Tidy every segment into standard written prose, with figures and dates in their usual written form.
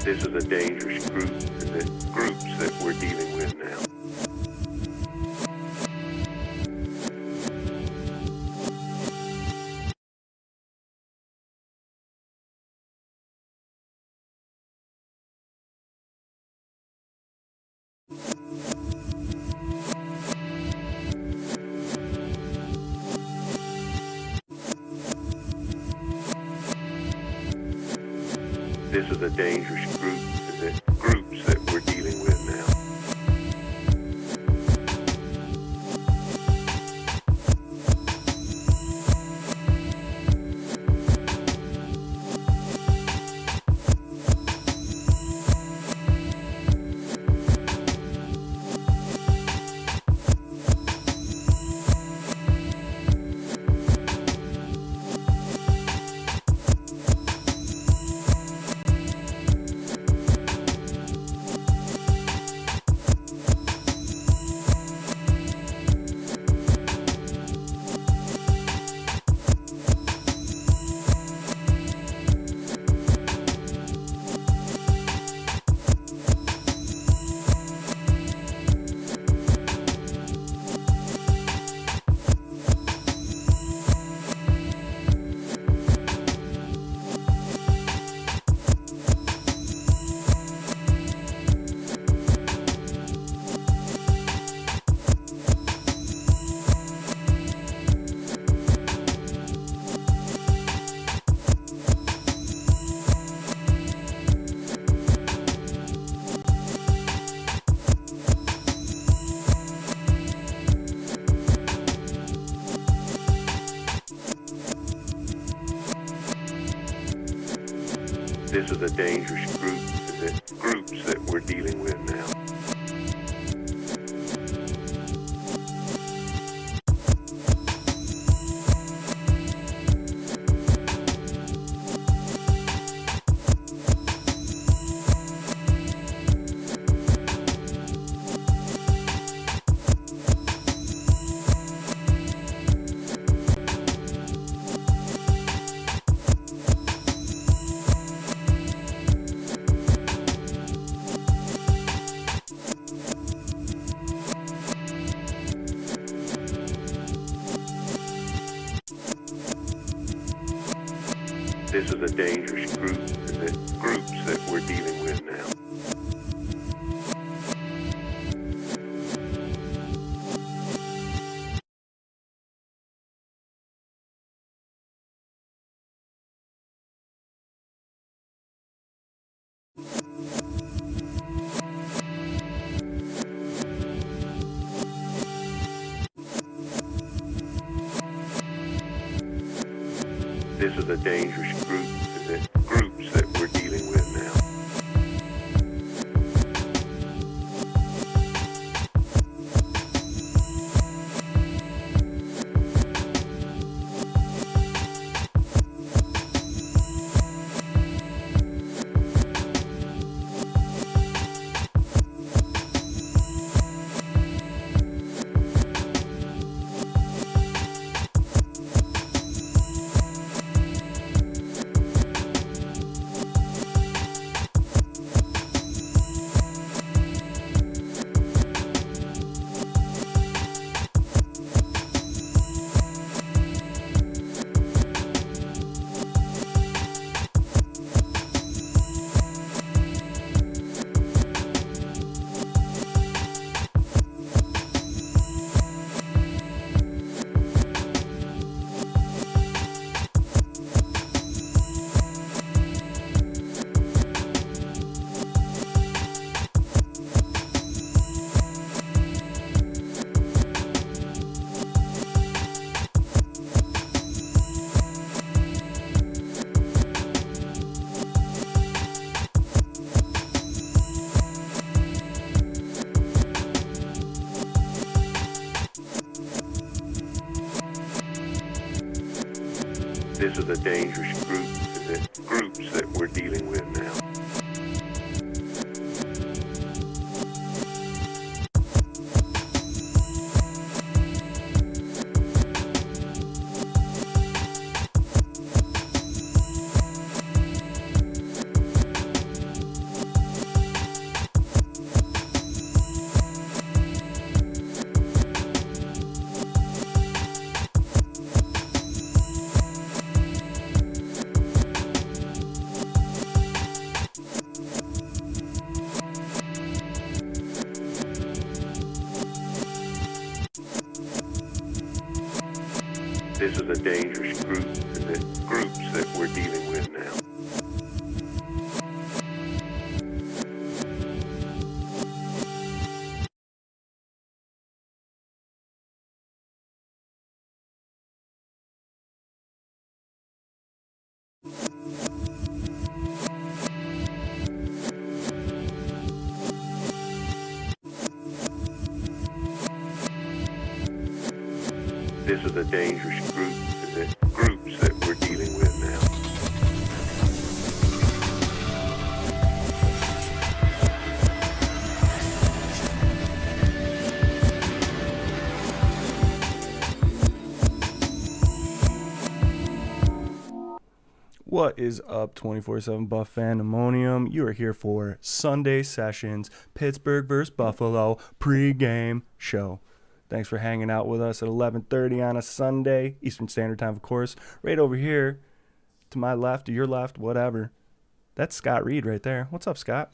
This is a dangerous groups that we're dealing with now. This is a dangerous groups that we're dealing with now. This is a dangerous groups that we're dealing with now. This is a dangerous groups that we're dealing with now. This is a dangerous groups that we're dealing with now. This is a dangerous groups that we're dealing with now. This is a dangerous groups that we're dealing with now. This is a dangerous groups that we're dealing with now. What is up, 24/7 Buff Fandemonium? You are here for Sunday Sessions, Pittsburgh vs. Buffalo pregame show. Thanks for hanging out with us at 11:30 on a Sunday, Eastern Standard Time, of course. Right over here, to my left, or your left, whatever. That's Scott Reed right there. What's up, Scott?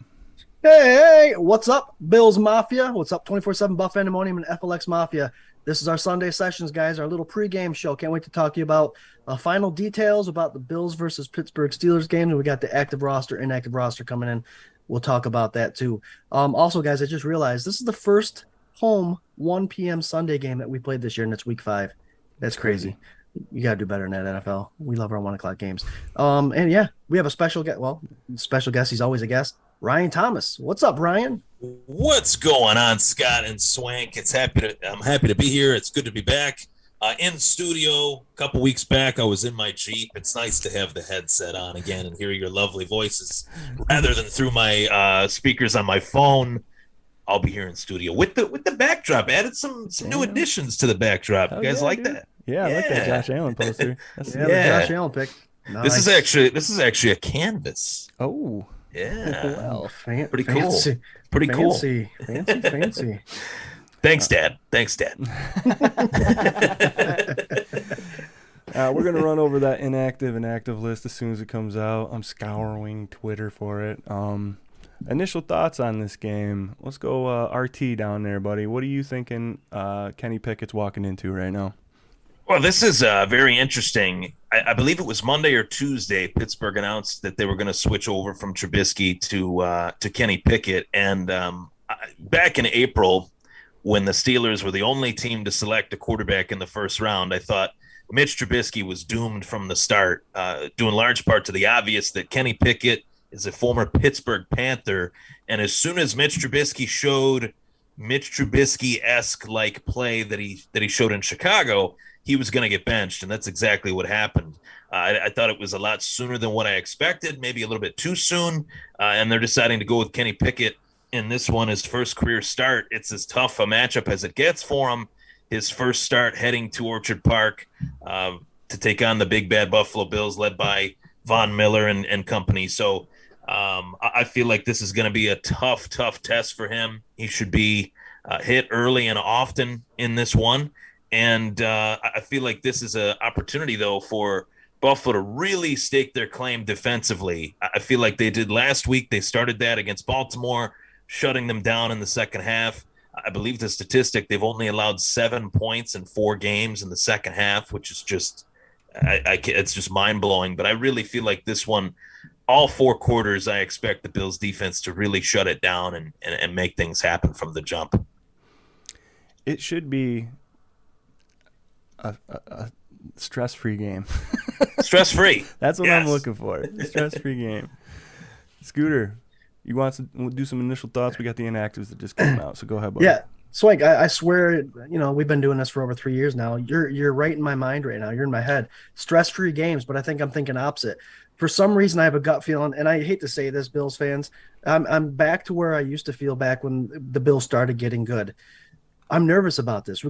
Hey, what's up, Bills Mafia? What's up, 24/7 Buff Fandemonium and FLX Mafia? This is our Sunday Sessions, guys, our little pregame show. Can't wait to talk to you about final details about the Bills versus Pittsburgh Steelers game. And we got the active roster, inactive roster coming in. We'll talk about that, too. Also, guys, I just realized this is the first home 1 p.m. Sunday game that we played this year, and it's week 5. That's crazy. You got to do better than that, NFL. We love our 1 o'clock games. And, yeah, we have a special guest. Well, special guest. He's always a guest. Ryan Thomas. What's up, Ryan? What's going on, Scott and Swank? I'm happy to be here. It's good to be back in studio. A couple weeks back, I was in my Jeep. It's nice to have the headset on again and hear your lovely voices rather than through my speakers on my phone. I'll be here in studio with the backdrop. Added some new additions to the backdrop. You guys like that? Yeah, I like that Josh Allen poster. The Josh Allen pick. Nice. This is actually a canvas. Oh. Yeah. Well, pretty cool. Pretty cool. Fancy. Thanks, Dad. We're going to run over that inactive and active list as soon as it comes out. I'm scouring Twitter for it. Initial thoughts on this game. Let's go RT down there, buddy. What are you thinking Kenny Pickett's walking into right now? Well, this is very interesting. I believe it was Monday or Tuesday, Pittsburgh announced that they were going to switch over from Trubisky to Kenny Pickett. And back in April, when the Steelers were the only team to select a quarterback in the first round, I thought Mitch Trubisky was doomed from the start, due in large part to the obvious that Kenny Pickett is a former Pittsburgh Panther. And as soon as Mitch Trubisky showed Mitch Trubisky-esque like play that he showed in Chicago, he was going to get benched, and that's exactly what happened. I thought it was a lot sooner than what I expected, maybe a little bit too soon, and they're deciding to go with Kenny Pickett in this one, his first career start. It's as tough a matchup as it gets for him. His first start heading to Orchard Park to take on the big bad Buffalo Bills led by Von Miller and company. So I feel like this is going to be a tough test for him. He should be hit early and often in this one. And I feel like this is an opportunity, though, for Buffalo to really stake their claim defensively. I feel like they did last week. They started that against Baltimore, shutting them down in the second half. I believe the statistic, they've only allowed 7 points in 4 games in the second half, which is just it's just mind-blowing. But I really feel like this one, all 4 quarters, I expect the Bills defense to really shut it down and make things happen from the jump. It should be a stress-free game. Stress-free. That's what I'm looking for. Stress-free game. Scooter, you want to do some initial thoughts? We got the inactives that just came out, so go ahead, buddy. Yeah, Swank, I swear, we've been doing this for over 3 years now. You're right in my mind right now. You're in my head. Stress-free games, but I think I'm thinking opposite. For some reason, I have a gut feeling, and I hate to say this, Bills fans, I'm back to where I used to feel back when the Bills started getting good. I'm nervous about this.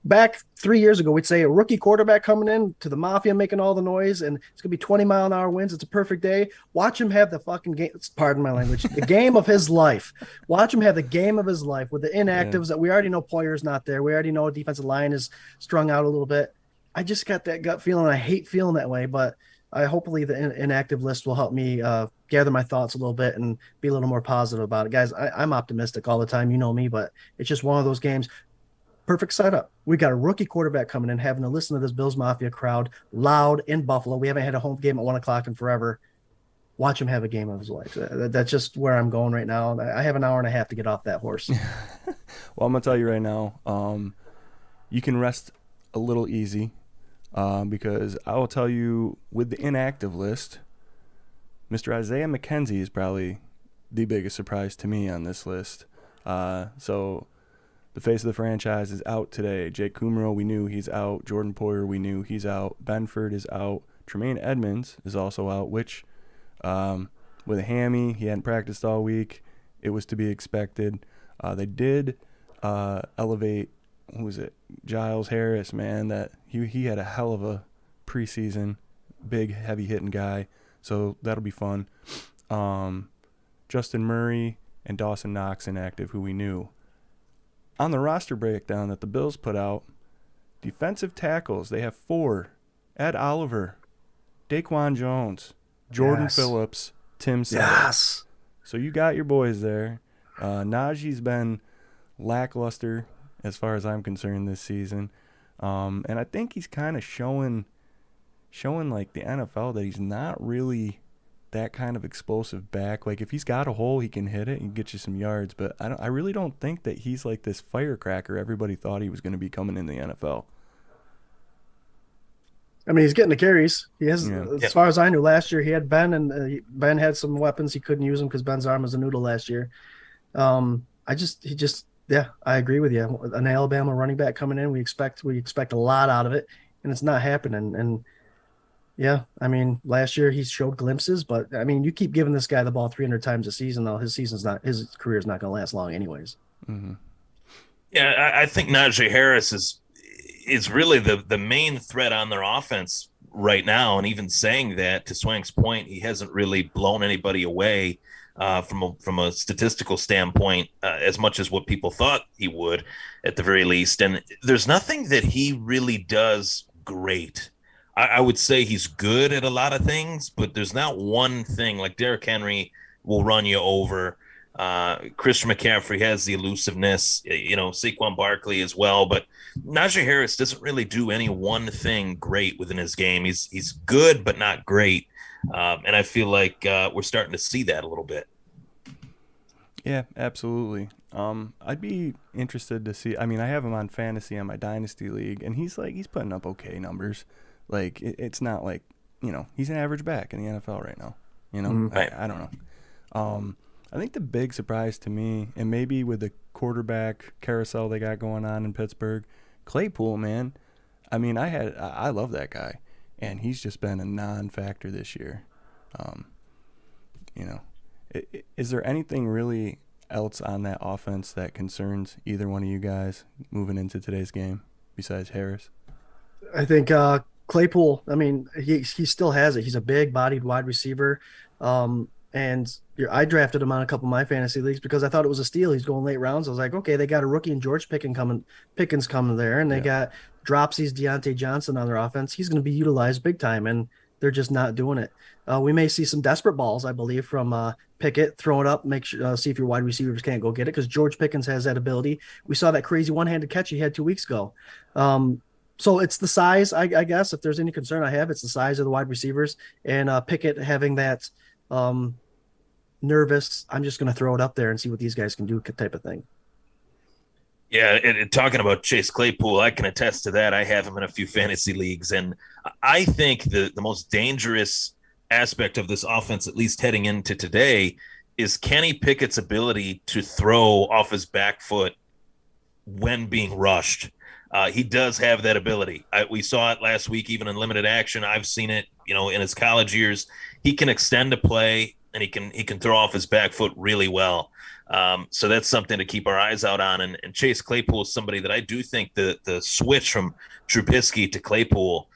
Back 3 years ago, we'd say a rookie quarterback coming in to the Mafia making all the noise, and it's going to be 20-mile-an-hour winds. It's a perfect day. Watch him have the fucking game. Pardon my language. The game of his life. Watch him have the game of his life with the inactives that we already know Poyer's not there. We already know defensive line is strung out a little bit. I just got that gut feeling. I hate feeling that way, but hopefully the inactive list will help me gather my thoughts a little bit and be a little more positive about it. Guys, I'm optimistic all the time. You know me, but it's just one of those games. perfect setup. We got a rookie quarterback coming in, having to listen to this Bills Mafia crowd loud in Buffalo. We haven't had a home game at 1 o'clock in forever. Watch him have a game of his life. That's just where I'm going right now. I have an hour and a half to get off that horse. Well, I'm gonna tell you right now, you can rest a little easy, because I will tell you, with the inactive list, Mr. Isaiah McKenzie is probably the biggest surprise to me on this list. So the face of the franchise is out today. Jake Kumro, we knew he's out. Jordan Poyer, we knew he's out. Benford is out. Tremaine Edmonds is also out, which, with a hammy, he hadn't practiced all week. It was to be expected. They did elevate, who was it? Giles Harris, man. That he had a hell of a preseason, big, heavy hitting guy. So that'll be fun. Justin Murray and Dawson Knox inactive, who we knew. On the roster breakdown that the Bills put out, defensive tackles, they have 4. Ed Oliver, Daquan Jones, Jordan Phillips, Tim Sellers. Yes. So you got your boys there. Najee's been lackluster as far as I'm concerned this season. And I think he's kind of showing like the NFL that he's not really that kind of explosive back. Like, if he's got a hole, he can hit it and get you some yards. But I really don't think that he's like this firecracker everybody thought he was going to be coming in the NFL. I mean, he's getting the carries. He has, as far as I knew, last year he had Ben, and Ben had some weapons. He couldn't use them because Ben's arm was a noodle last year. I agree with you. An Alabama running back coming in, we expect a lot out of it, and it's not happening. And yeah, I mean, last year he showed glimpses, but I mean, you keep giving this guy the ball 300 times a season, though, his career is not going to last long, anyways. Mm-hmm. Yeah, I think Najee Harris is really the main threat on their offense right now. And even saying that, to Swank's point, he hasn't really blown anybody away from a statistical standpoint, as much as what people thought he would, at the very least. And there's nothing that he really does great. I would say he's good at a lot of things, but there's not one thing. Like Derrick Henry will run you over. Christian McCaffrey has the elusiveness, Saquon Barkley as well. But Najee Harris doesn't really do any one thing great within his game. He's good, but not great. And I feel like we're starting to see that a little bit. Yeah, absolutely. I'd be interested to see. I mean, I have him on fantasy on my dynasty league, and he's putting up okay numbers. Like, it's not like, he's an average back in the NFL right now. Right. I don't know. I think the big surprise to me, and maybe with the quarterback carousel they got going on in Pittsburgh, Claypool, man. I mean, I love that guy, and he's just been a non-factor this year. Is there anything really else on that offense that concerns either one of you guys moving into today's game besides Harris? I think Claypool, I mean, he still has it. He's a big-bodied wide receiver. And I drafted him on a couple of my fantasy leagues because I thought it was a steal. He's going late rounds. I was like, okay, they got a rookie and George Pickens coming there, and they got Dropsy's Deontay Johnson on their offense. He's going to be utilized big time, and they're just not doing it. We may see some desperate balls, I believe, from Pickett. Throw it up, make sure, see if your wide receivers can't go get it, because George Pickens has that ability. We saw that crazy one-handed catch he had 2 weeks ago. So it's the size, I guess. If there's any concern I have, it's the size of the wide receivers, and Pickett having that nervous, I'm just going to throw it up there and see what these guys can do type of thing. Yeah, and talking about Chase Claypool, I can attest to that. I have him in a few fantasy leagues, and I think the most dangerous aspect of this offense, at least heading into today, is Kenny Pickett's ability to throw off his back foot when being rushed. He does have that ability. We saw it last week, even in limited action. I've seen it, in his college years. He can extend a play, and he can throw off his back foot really well. So that's something to keep our eyes out on. And Chase Claypool is somebody that I do think the switch from Trubisky to Claypool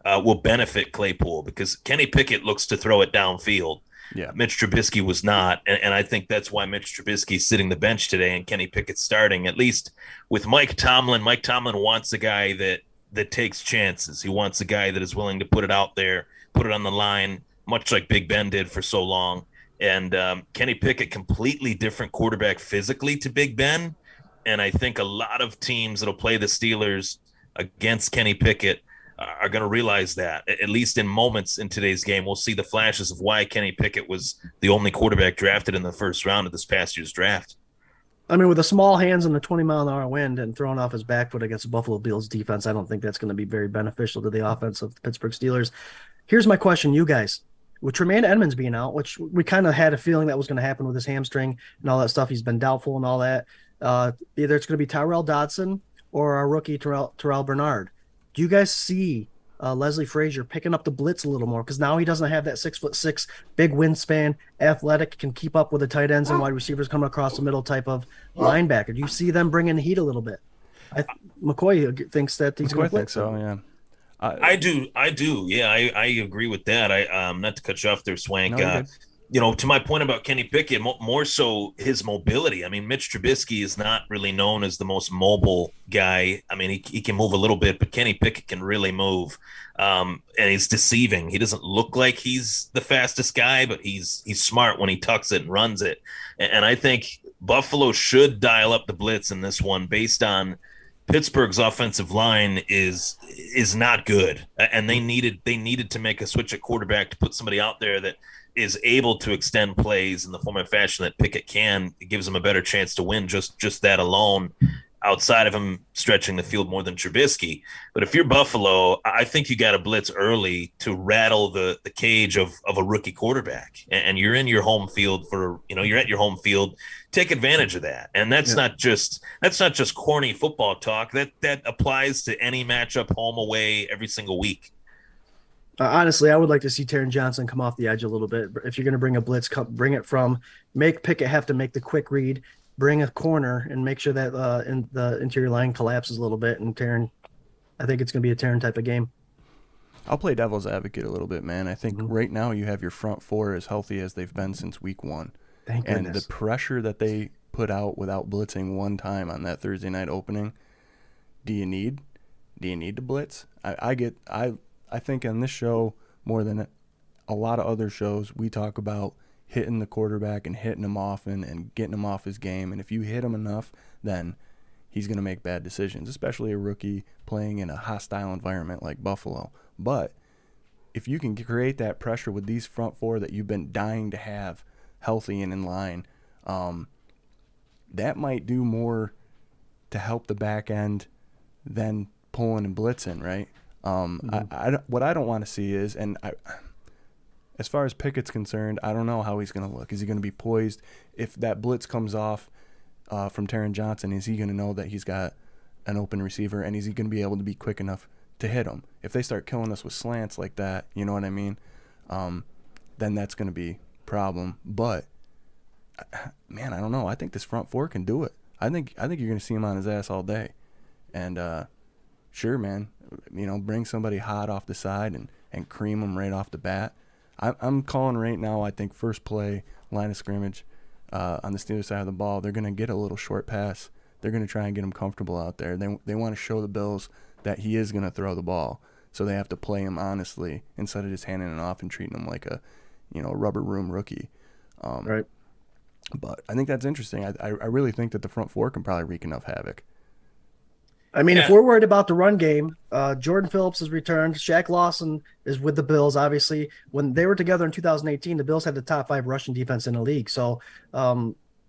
will benefit Claypool, because Kenny Pickett looks to throw it downfield. Yeah, Mitch Trubisky was not, and I think that's why Mitch Trubisky is sitting the bench today and Kenny Pickett starting, at least with Mike Tomlin. Mike Tomlin wants a guy that takes chances. He wants a guy that is willing to put it out there, put it on the line, much like Big Ben did for so long. And Kenny Pickett, completely different quarterback physically to Big Ben, And I think a lot of teams that'll play the Steelers against Kenny Pickett are going to realize that, at least in moments in today's game. We'll see the flashes of why Kenny Pickett was the only quarterback drafted in the first round of this past year's draft. I mean, with the small hands and the 20-mile-an-hour wind and throwing off his back foot against the Buffalo Bills defense, I don't think that's going to be very beneficial to the offense of the Pittsburgh Steelers. Here's my question, you guys. With Tremaine Edmonds being out, which we kind of had a feeling that was going to happen with his hamstring and all that stuff, he's been doubtful and all that. Either it's going to be Tyrell Dodson or our rookie Terrell Bernard. Do you guys see Leslie Frazier picking up the blitz a little more? Because now he doesn't have that 6'6", big wingspan, athletic, can keep up with the tight ends and wide receivers coming across the middle type of linebacker. Do you see them bringing the heat a little bit? McCoy thinks that he's going to blitz. So, yeah. I do. Yeah, I agree with that. Not to cut you off there, Swank. No, to my point about Kenny Pickett, more so his mobility. I mean, Mitch Trubisky is not really known as the most mobile guy. I mean, he can move a little bit, but Kenny Pickett can really move. And he's deceiving. He doesn't look like he's the fastest guy, but he's smart when he tucks it and runs it. And I think Buffalo should dial up the blitz in this one based on Pittsburgh's offensive line is not good. And they needed to make a switch at quarterback to put somebody out there that is able to extend plays in the form of fashion that Pickett can. It gives him a better chance to win just that alone, outside of him stretching the field more than Trubisky. But if you're Buffalo, I think you got to blitz early to rattle the cage of a rookie quarterback. And you're in your home field you're at your home field. Take advantage of that. And that's not just corny football talk. That applies to any matchup, home, away, every single week. Honestly, I would like to see Taron Johnson come off the edge a little bit. If you're going to bring a blitz, bring it from make Pickett have to make the quick read, bring a corner, and make sure that the interior line collapses a little bit. And Taron, I think it's going to be a Taron type of game. I'll play devil's advocate a little bit, man. I think right now you have your front four as healthy as they've been since week 1. Thank goodness. And the pressure that they put out without blitzing one time on that Thursday night opening, do you need to blitz? I think on this show, more than a lot of other shows, we talk about hitting the quarterback and hitting him often and getting him off his game. And if you hit him enough, then he's going to make bad decisions, especially a rookie playing in a hostile environment like Buffalo. But if you can create that pressure with these front four that you've been dying to have healthy and in line, that might do more to help the back end than pulling and blitzing, right? What I don't want to see is, as far as Pickett's concerned, I don't know how he's going to look. Is he going to be poised? If that blitz comes off from Taron Johnson, is he going to know that he's got an open receiver, and is he going to be able to be quick enough to hit him? If they start killing us with slants like that, you know what I mean? Then that's going to be a problem. But man, I don't know. I think this front four can do it. I think you're going to see him on his ass all day, and sure, man. Bring somebody hot off the side and cream them right off the bat. I'm calling right now, I think first play, line of scrimmage on the Steelers side of the ball, they're going to get a little short pass. They're going to try and get him comfortable out there. They want to show the Bills that he is going to throw the ball, so they have to play him honestly instead of just handing it off and treating him like a rubber room rookie. Right. But I think that's interesting. I really think that the front four can probably wreak enough havoc. I mean, if we're worried about the run game, Jordan Phillips has returned. Shaq Lawson is with the Bills, obviously. When they were together in 2018, the Bills had the top 5 rushing defense in the league. So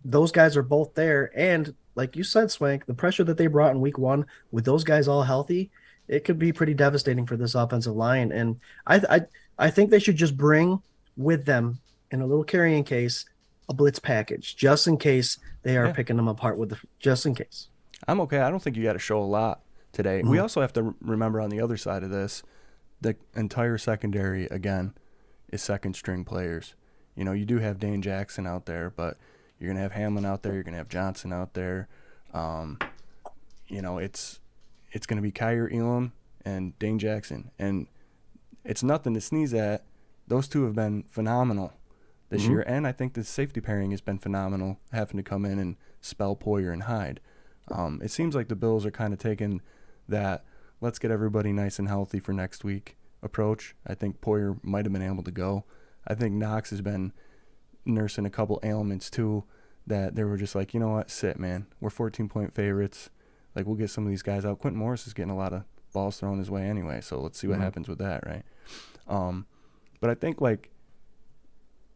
those guys are both there. And like you said, Swank, the pressure that they brought in week 1 with those guys all healthy, it could be pretty devastating for this offensive line. And I think they should just bring with them in a little carrying case a blitz package, just in case they are picking them apart just in case. I'm okay. I don't think you got to show a lot today. We also have to remember on the other side of this, the entire secondary, again, is second-string players. You do have Dane Jackson out there, but you're going to have Hamlin out there. You're going to have Johnson out there. It's going to be Kyer Elam and Dane Jackson. And it's nothing to sneeze at. Those two have been phenomenal this year. And I think the safety pairing has been phenomenal, having to come in and spell Poyer and Hyde. It seems like the Bills are kind of taking that let's get everybody nice and healthy for next week approach. I think Poyer might have been able to go. I think Knox has been nursing a couple ailments too that they were just like, you know what, sit, man. We're 14-point favorites. Like, we'll get some of these guys out. Quentin Morris is getting a lot of balls thrown his way anyway, so let's see what happens with that, right? But I think, like,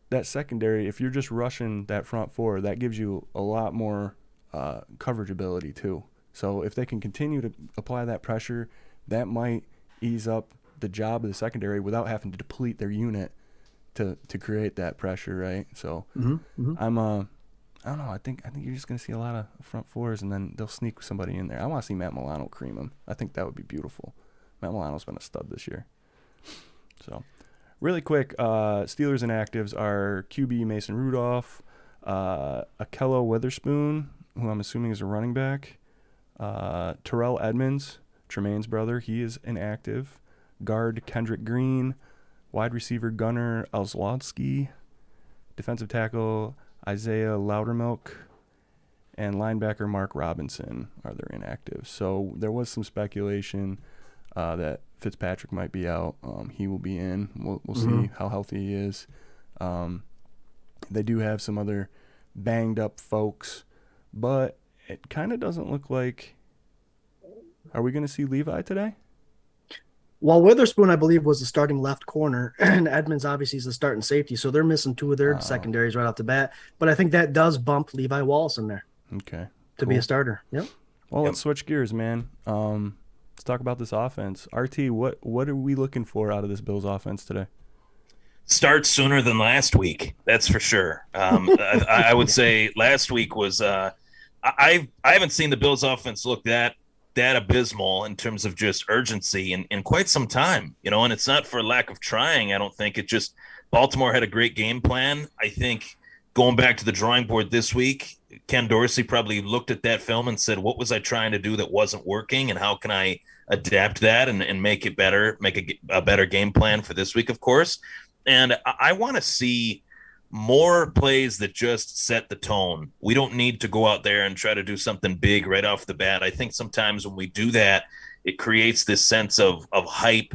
that secondary, if you're just rushing that front four, that gives you a lot more coverage ability too. So if they can continue to apply that pressure, that might ease up the job of the secondary without having to deplete their unit to create that pressure, right? So I don't know. I think you're just gonna see a lot of front fours, and then they'll sneak somebody in there. I want to see Matt Milano cream him. I think that would be beautiful. Matt Milano's been a stud this year. So, really quick, Steelers inactives are QB Mason Rudolph, Akello Witherspoon, who I'm assuming is a running back, Terrell Edmonds, Tremaine's brother, he is inactive, guard Kendrick Green, wide receiver Gunnar Alzlowski, defensive tackle Isaiah Loudermilk, and linebacker Mark Robinson are their inactives. So there was some speculation that Fitzpatrick might be out. He will be in. We'll see how healthy he is. They do have some other banged up folks, but it kind of doesn't look like. Are we going to see Levi today? Well, Witherspoon, I believe, was the starting left corner, and Edmonds obviously is the starting safety, so they're missing two of their secondaries right off the bat. But I think that does bump Levi Wallace in there. Okay. To be a starter. Yep. Well, let's switch gears, man. Let's talk about this offense. RT, what are we looking for out of this Bills offense today? Start sooner than last week, that's for sure. I would say last week was I haven't seen the Bills offense look that abysmal in terms of just urgency in quite some time, and it's not for lack of trying. I don't think it just Baltimore had a great game plan. I think going back to the drawing board this week, Ken Dorsey probably looked at that film and said, what was I trying to do that wasn't working, and how can I adapt that and make it better, make a better game plan for this week, of course. And I want to see more plays that just set the tone. We don't need to go out there and try to do something big right off the bat. I think sometimes when we do that, it creates this sense of hype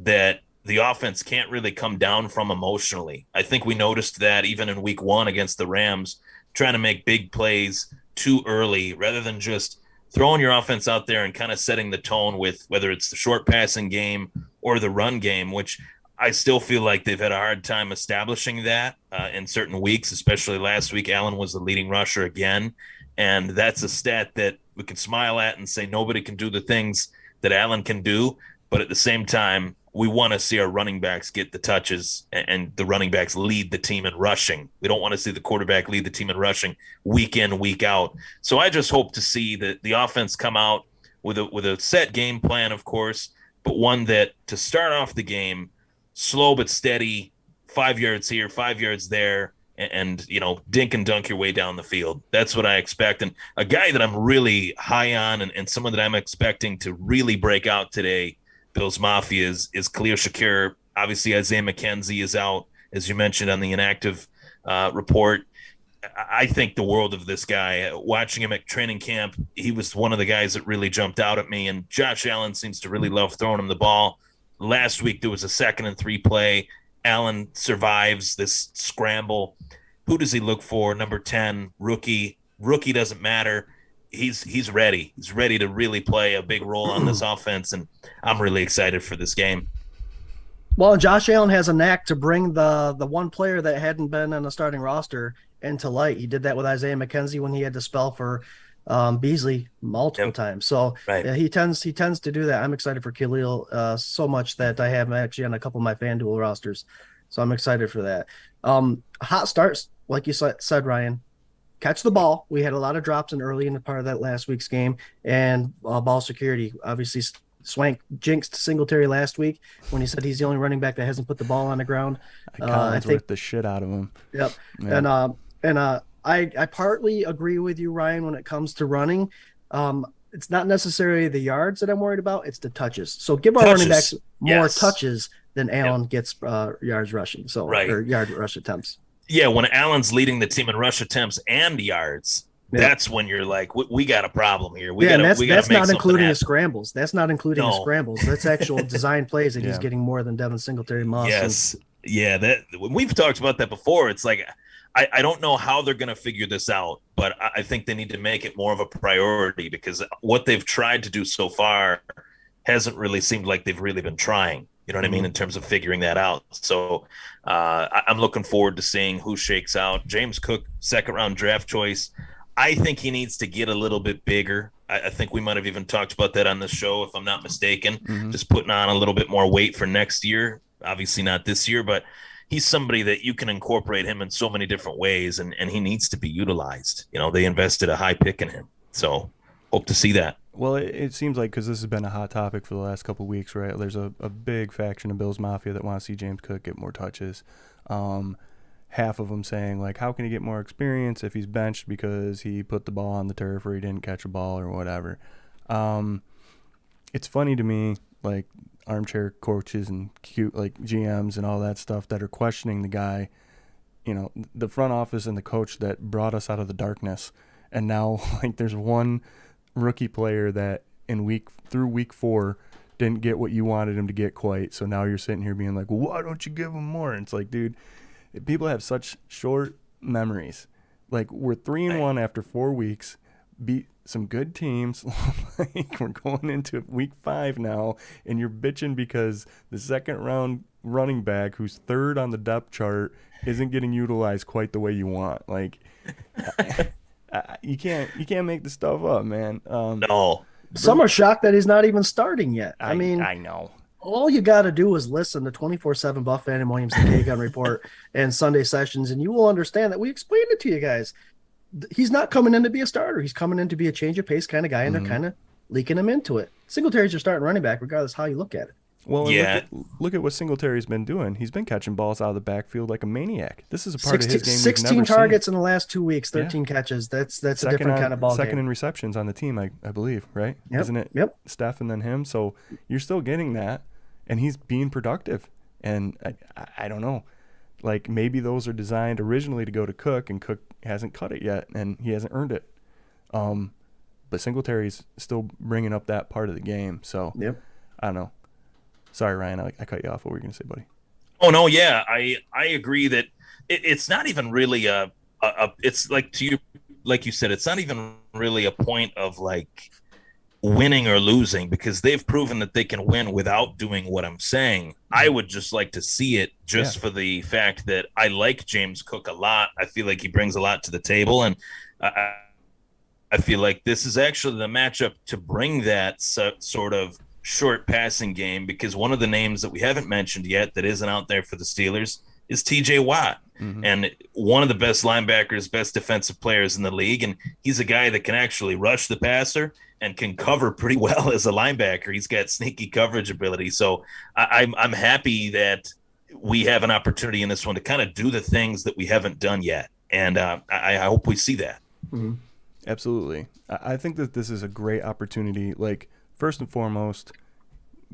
that the offense can't really come down from emotionally. I think we noticed that even in week 1 against the Rams, trying to make big plays too early rather than just throwing your offense out there and kind of setting the tone with whether it's the short passing game or the run game, which I still feel like they've had a hard time establishing that in certain weeks, especially last week. Allen was the leading rusher again, and that's a stat that we can smile at and say nobody can do the things that Allen can do, but at the same time, we want to see our running backs get the touches and the running backs lead the team in rushing. We don't want to see the quarterback lead the team in rushing week in, week out. So I just hope to see the offense come out with a set game plan, of course, but one that to start off the game, slow but steady, 5 yards here, 5 yards there, and dink and dunk your way down the field. That's what I expect. And a guy that I'm really high on and someone that I'm expecting to really break out today, Bills Mafia, is Khalil Shakir. Obviously, Isaiah McKenzie is out, as you mentioned on the inactive report. I think the world of this guy. Watching him at training camp, he was one of the guys that really jumped out at me, and Josh Allen seems to really love throwing him the ball. Last week, there was a 2nd and 3 play. Allen survives this scramble. Who does he look for? Number 10, rookie. Rookie doesn't matter. He's ready. He's ready to really play a big role on this offense, and I'm really excited for this game. Well, Josh Allen has a knack to bring the one player that hadn't been on the starting roster into light. He did that with Isaiah McKenzie when he had to spell for Beasley multiple times. So right. he tends to do that. I'm excited for Khalil so much that I have him actually on a couple of my FanDuel rosters. So I'm excited for that. Hot starts, like you said, Ryan. Catch the ball. We had a lot of drops early in the part of that last week's game, and ball security. Obviously, Swank jinxed Singletary last week when he said he's the only running back that hasn't put the ball on the ground. I think ripped the shit out of him. Yep. Yeah. And I partly agree with you, Ryan, when it comes to running. It's not necessarily the yards that I'm worried about. It's the touches. So give our running backs more touches than Allen gets yards rushing. So or yard rush attempts. Yeah, when Allen's leading the team in rush attempts and yards, that's when you're like, we got a problem here. That's not including the scrambles. That's not including the scrambles. That's actual design plays that he's getting more than Devin Singletary. Yes. Yeah, that we've talked about that before. It's like I don't know how they're going to figure this out, but I think they need to make it more of a priority, because what they've tried to do so far hasn't really seemed like they've really been trying. You know what I mean? In terms of figuring that out. So I'm looking forward to seeing who shakes out. James Cook, second round draft choice. I think he needs to get a little bit bigger. I think we might have even talked about that on this show, if I'm not mistaken. Just putting on a little bit more weight for next year. Obviously not this year, but he's somebody that you can incorporate him in so many different ways, and he needs to be utilized. You know, they invested a high pick in him. So hope to see that. Well, it seems like, because this has been a hot topic for the last couple of weeks, right? There's a big faction of Bills Mafia that want to see James Cook get more touches. Half of them saying, like, how can he get more experience if he's benched because he put the ball on the turf or he didn't catch a ball or whatever. It's funny to me, like, armchair coaches and cute, like, GMs and all that stuff that are questioning the guy, you know, the front office and the coach that brought us out of the darkness. And now, like, there's one rookie player that through week 4 didn't get what you wanted him to get quite. So now you're sitting here being like, well, why don't you give him more? And it's like, dude, people have such short memories. Like, we're 3-1 after 4 weeks, beat some good teams. Like, we're going into week 5 now, and you're bitching because the second round running back, who's 3rd on the depth chart, isn't getting utilized quite the way you want. Like, you can't make this stuff up, man. No. Some are shocked that he's not even starting yet. I mean, I know. All you got to do is listen to 24/7 Buff Pandemonium's The K-Gun Report and Sunday Sessions, and you will understand that we explained it to you guys. He's not coming in to be a starter. He's coming in to be a change of pace kind of guy, and they're kind of leaking him into it. Singletary's your starting running back, regardless how you look at it. Well, yeah. Look at what Singletary's been doing. He's been catching balls out of the backfield like a maniac. This is a part of his game 16 targets in the last 2 weeks, 13 catches. That's a different kind of ball second game. in receptions on the team, I believe, right? Yep. Isn't it? Yep. Steph and then him. So you're still getting that, and he's being productive. And I don't know. Like, maybe those are designed originally to go to Cook, and Cook hasn't cut it yet, and he hasn't earned it. But Singletary's still bringing up that part of the game. So I don't know. Sorry, Ryan, I cut you off. What were you going to say, buddy? Oh, no, yeah. I agree that it's not even really it's like you said, it's not even really a point of, like, winning or losing, because they've proven that they can win without doing what I'm saying. I would just like to see it just for the fact that I like James Cook a lot. I feel like he brings a lot to the table, and I feel like this is actually the matchup to bring that sort of short passing game, because one of the names that we haven't mentioned yet that isn't out there for the Steelers is TJ Watt. And one of the best linebackers, best defensive players in the league, and he's a guy that can actually rush the passer and can cover pretty well as a linebacker. He's got sneaky coverage ability. So I'm happy that we have an opportunity in this one to kind of do the things that we haven't done yet, and I hope we see that. Absolutely. I think that this is a great opportunity. Like, first and foremost,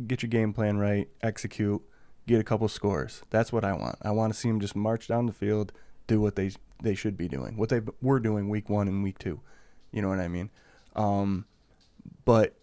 get your game plan right, execute, get a couple scores. That's what I want. I want to see them just march down the field, do what they should be doing, what they were doing week 1 and week 2. You know what I mean? But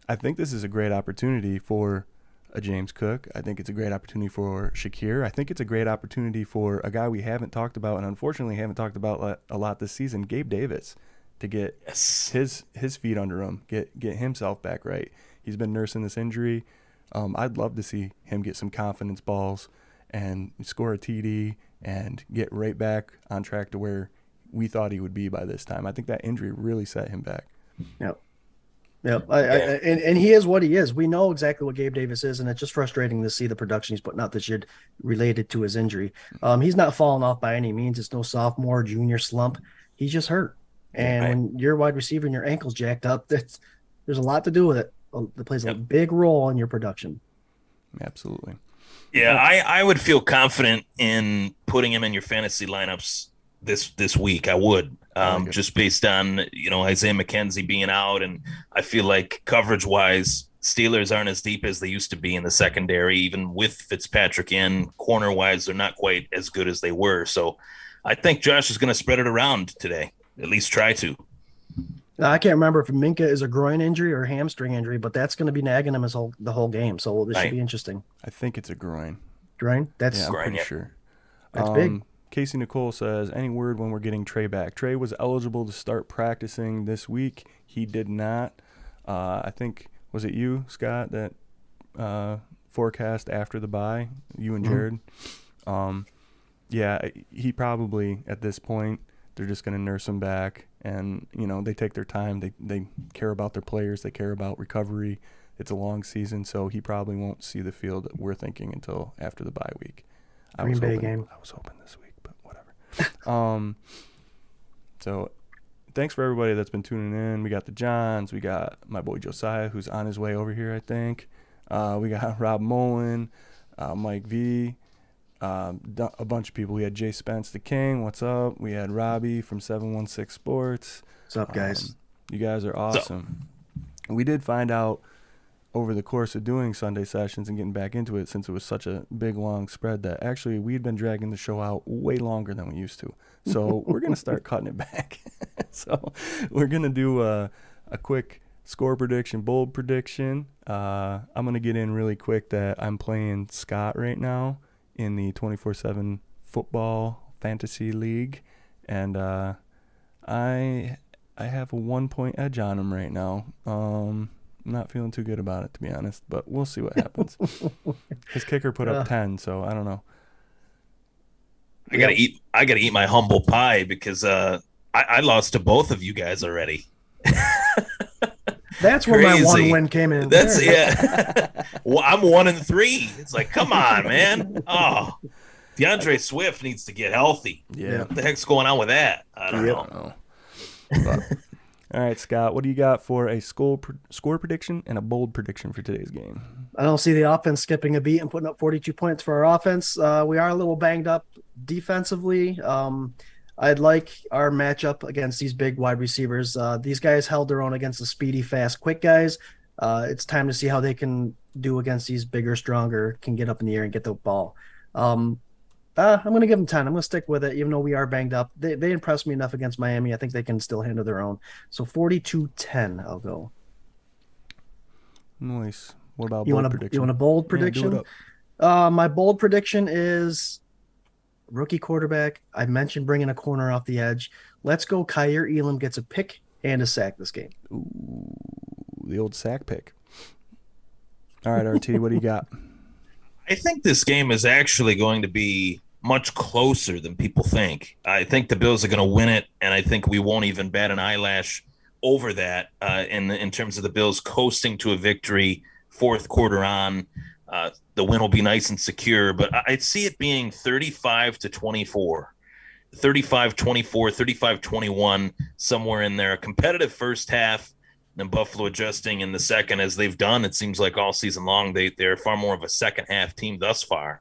I think this is a great opportunity for a James Cook. I think it's a great opportunity for Shakir. I think it's a great opportunity for a guy we haven't talked about, and unfortunately haven't talked about a lot this season, Gabe Davis, to get his feet under him, get himself back right. He's been nursing this injury. I'd love to see him get some confidence balls and score a TD and get right back on track to where we thought he would be by this time. I think that injury really set him back. Yep. And he is what he is. We know exactly what Gabe Davis is, and it's just frustrating to see the production he's putting out this year related to his injury. He's not falling off by any means. It's no sophomore, junior slump. He's just hurt. And when you're a wide receiver and your ankle's jacked up, there's a lot to do with it. It plays a big role in your production. Absolutely. Yeah, I would feel confident in putting him in your fantasy lineups this week. I would, just based on, Isaiah McKenzie being out, and I feel like coverage-wise, Steelers aren't as deep as they used to be in the secondary. Even with Fitzpatrick in, corner-wise, they're not quite as good as they were. So I think Josh is going to spread it around today, at least try to. Now, I can't remember if Minka is a groin injury or a hamstring injury, but that's going to be nagging him the whole game. So this should be interesting. I think it's a groin. Groin? I'm pretty sure. That's big. Casey Nicole says, any word when we're getting Trey back? Trey was eligible to start practicing this week. He did not. I think, was it you, Scott, that forecast after the bye, you and Jared? Yeah, he probably, at this point, they're just going to nurse him back. And, they take their time. They care about their players. They care about recovery. It's a long season, so he probably won't see the field, we're thinking, until after the bye week. Green Bay game. I was hoping this week, but whatever. So thanks for everybody that's been tuning in. We got the Johns. We got my boy Josiah, who's on his way over here, I think. We got Rob Mullen, Mike V, a bunch of people. We had Jay Spence the King. What's up? We had Robbie from 716 Sports. What's up, guys? You guys are awesome. We did find out over the course of doing Sunday sessions and getting back into it, since it was such a big, long spread, that actually we'd been dragging the show out way longer than we used to. So we're going to start cutting it back. So we're going to do a quick score prediction, bold prediction. I'm going to get in really quick that I'm playing Scott right now in the 24/7 football fantasy league. And I have a 1-point edge on him right now. I'm not feeling too good about it, to be honest, but we'll see what happens. His kicker put up 10, so I don't know. I gotta eat my humble pie because I lost to both of you guys already. That's where my one win came in. That's well, I'm 1-3. It's like, come on, man. Oh, DeAndre Swift needs to get healthy. Yeah. What the heck's going on with that? I don't know. But, all right, Scott, what do you got for a score prediction and a bold prediction for today's game? I don't see the offense skipping a beat and putting up 42 points for our offense. We are a little banged up defensively. I'd like our matchup against these big wide receivers. These guys held their own against the speedy, fast, quick guys. It's time to see how they can do against these bigger, stronger, can get up in the air and get the ball. I'm going to give them 10. I'm going to stick with it, even though we are banged up. They impressed me enough against Miami. I think they can still handle their own. So 42-10, I'll go. Nice. What about bold prediction? You want a bold prediction? Yeah, do it up. My bold prediction is rookie quarterback. I mentioned bringing a corner off the edge. Let's go. Kyer Elam gets a pick and a sack this game. Ooh, the old sack pick. All right, RT, what do you got? I think this game is actually going to be much closer than people think. I think the Bills are going to win it, and I think we won't even bat an eyelash over that in terms of the Bills coasting to a victory, fourth quarter on. The win will be nice and secure, but I see it being 35-24, 35-24, 35-21, somewhere in there. A competitive first half, and Buffalo adjusting in the second, as they've done, it seems like all season long. They're far more of a second-half team thus far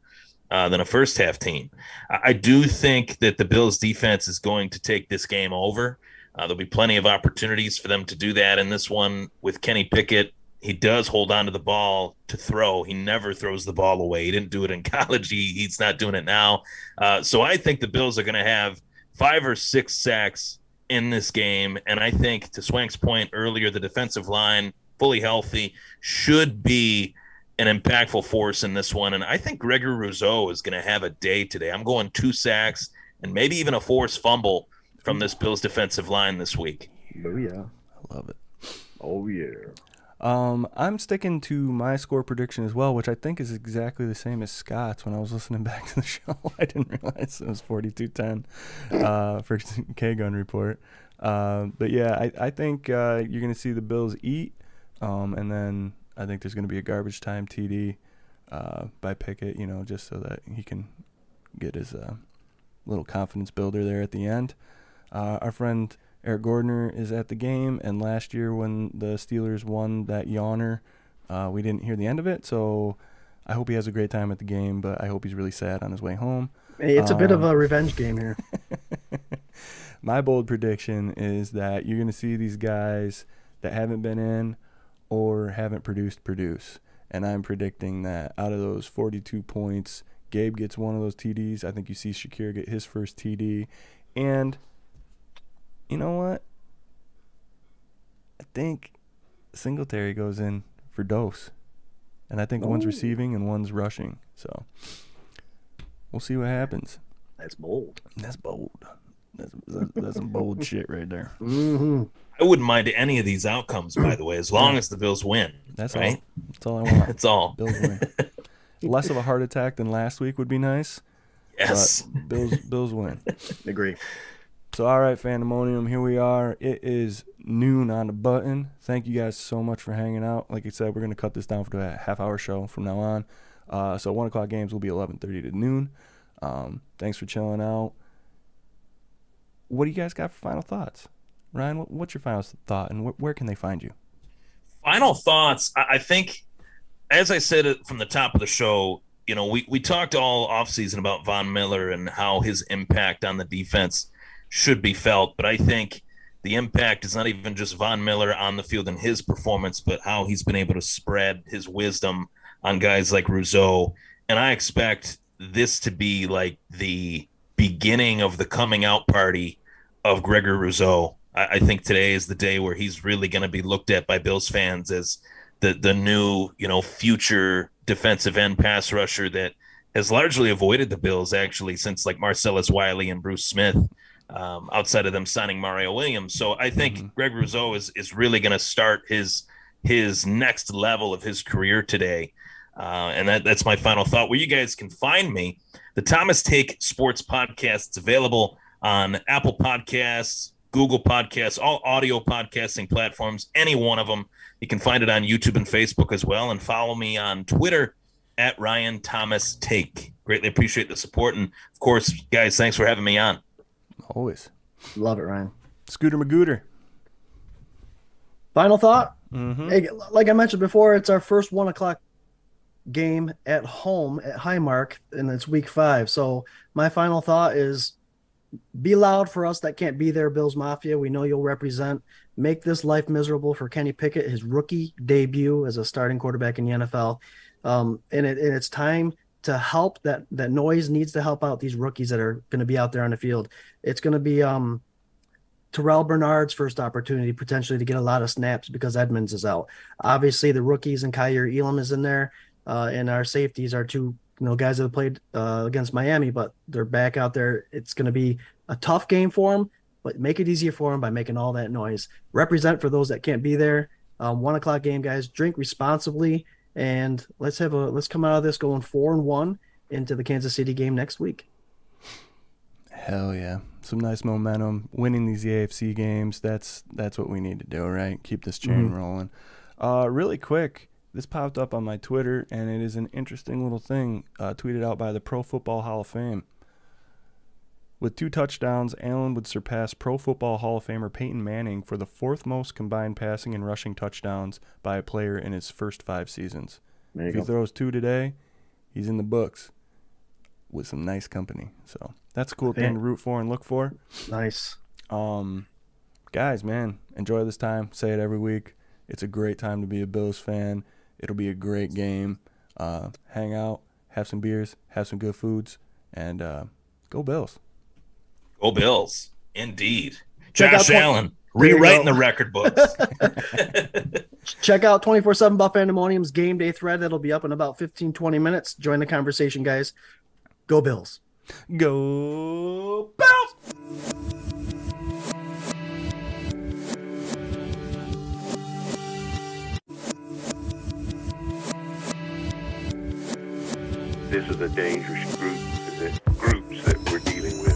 than a first-half team. I do think that the Bills' defense is going to take this game over. There'll be plenty of opportunities for them to do that in this one with Kenny Pickett. He does hold on to the ball to throw. He never throws the ball away. He didn't do it in college. He's not doing it now. So I think the Bills are going to have 5 or 6 sacks in this game. And I think, to Swank's point earlier, the defensive line, fully healthy, should be an impactful force in this one. And I think Gregory Rousseau is going to have a day today. I'm going 2 sacks and maybe even a forced fumble from this Bills defensive line this week. Oh, yeah. I love it. Oh, yeah. I'm sticking to my score prediction as well, which I think is exactly the same as Scott's. When I was listening back to the show, I didn't realize it was 42-10 for K-Gun Report. But yeah, I think you're going to see the Bills eat, and then I think there's going to be a garbage time TD by Pickett, just so that he can get his little confidence builder there at the end. Our friend Eric Gordner is at the game, and last year when the Steelers won that yawner, we didn't hear the end of it, so I hope he has a great time at the game, but I hope he's really sad on his way home. Hey, it's a bit of a revenge game here. My bold prediction is that you're going to see these guys that haven't been in or haven't produce, and I'm predicting that out of those 42 points, Gabe gets one of those TDs. I think you see Shakir get his first TD, and you know what? I think Singletary goes in for dose. And I think one's receiving and one's rushing. So we'll see what happens. That's bold. That's bold. That's some bold shit right there. Mm-hmm. I wouldn't mind any of these outcomes, by the way, as long as the Bills win. That's right. all. That's all I want. That's all. Bills win. Less of a heart attack than last week would be nice. Yes. But Bills win. Agree. So, all right, Fandemonium, here we are. It is noon on the button. Thank you guys so much for hanging out. Like I said, we're going to cut this down to a half-hour show from now on. So 1 o'clock games will be 11:30 to noon. Thanks for chilling out. What do you guys got for final thoughts? Ryan, what's your final thought, and where can they find you? Final thoughts. I think, as I said it from the top of the show, we talked all offseason about Von Miller and how his impact on the defense should be felt. But I think the impact is not even just Von Miller on the field and his performance, but how he's been able to spread his wisdom on guys like Rousseau. And I expect this to be like the beginning of the coming out party of Gregory Rousseau. I think today is the day where he's really going to be looked at by Bills fans as the new, future defensive end pass rusher that has largely avoided the Bills actually since like Marcellus Wiley and Bruce Smith, outside of them signing Mario Williams. So I think Greg Rousseau is really going to start his next level of his career today. And that's my final thought. Where you guys can find me, the Thomas Take Sports Podcast. It's available on Apple Podcasts, Google Podcasts, all audio podcasting platforms, any one of them. You can find it on YouTube and Facebook as well. And follow me on Twitter at Ryan Thomas Take. Greatly appreciate the support. And, of course, guys, thanks for having me on. Always. Love it, Ryan. Scooter Magooter. Final thought? Mm-hmm. Hey, like I mentioned before, it's our first 1 o'clock game at home at Highmark, and it's week 5. So my final thought is be loud for us that can't be there, Bills Mafia. We know you'll represent. Make this life miserable for Kenny Pickett, his rookie debut as a starting quarterback in the NFL. And it's time to help. That noise needs to help out these rookies that are going to be out there on the field. It's going to be Terrell Bernard's first opportunity potentially to get a lot of snaps because Edmonds is out. Obviously, the rookies and Kyer Elam is in there. And our safeties are two, guys that have played against Miami, but they're back out there. It's going to be a tough game for them, but make it easier for them by making all that noise. Represent for those that can't be there. 1 o'clock game, guys. Drink responsibly, and let's come out of this going 4-1 into the Kansas City game next week. Hell yeah. Some nice momentum. Winning these AFC games, that's what we need to do, right? Keep this chain rolling. Really quick. This popped up on my Twitter, and it is an interesting little thing tweeted out by the Pro Football Hall of Fame. With 2 touchdowns, Allen would surpass Pro Football Hall of Famer Peyton Manning for the 4th most combined passing and rushing touchdowns by a player in his first 5 seasons. If he throws 2 today, he's in the books with some nice company. So that's a cool thing to root for and look for. Nice. Guys, man, enjoy this time. Say it every week. It's a great time to be a Bills fan. It'll be a great game. Hang out, have some beers, have some good foods, and go Bills. Go Bills. Indeed. Josh Allen, rewriting the record books. Check out 24/7 Buff Pandemonium's game day thread. That'll be up in about 15-20 minutes. Join the conversation, guys. Go Bills. Go Bills! This is a dangerous groups that we're dealing with.